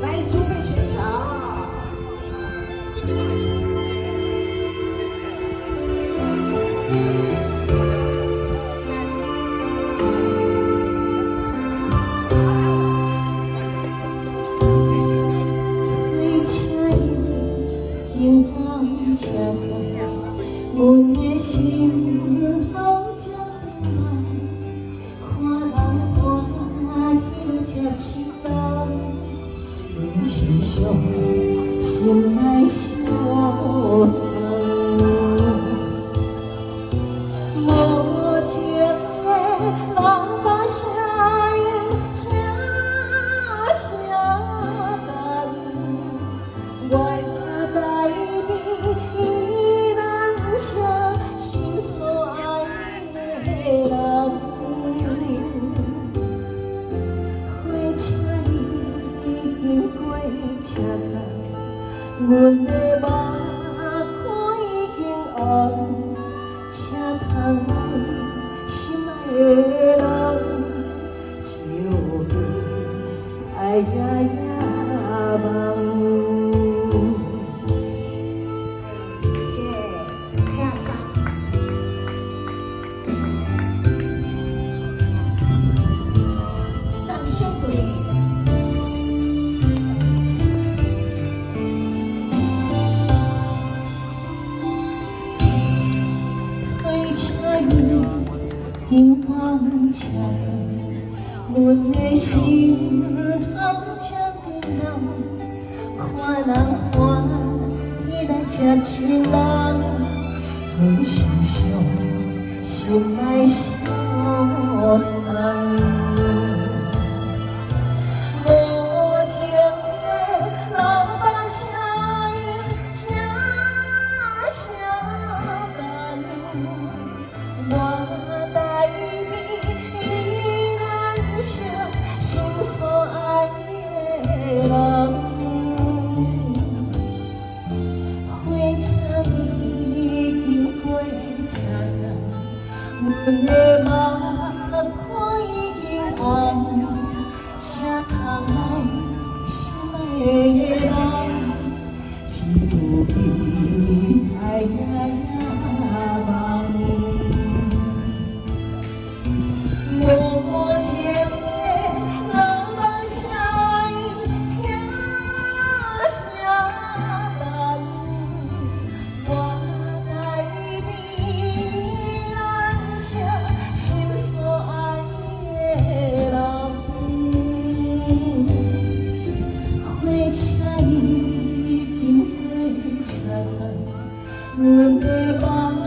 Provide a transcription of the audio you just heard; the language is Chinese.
来，储备选手。为车迎风车走，阮的心头才平安。看人欢喜才心动，阮心上心内相送。无情的人把声音声声等，我的台面依然是心所爱的人。火车已经过车站，阮的目眶已经红。请通心爱的人，就别爱呀呀梦。谢谢，下站。掌声鼓励。火车伊迎风车走，阮的心头才平安。看人欢喜来吃亲人，阮心上心内相送。无情的人把声音声声等，我台面依然是心所爱的人。火车已经过车站，阮的目眶已经红。请通来心爱的人，就别爱呀呀梦。无情的人把声音声声等，我台面依然是心所爱的人。火车已经过车站，阮的梦。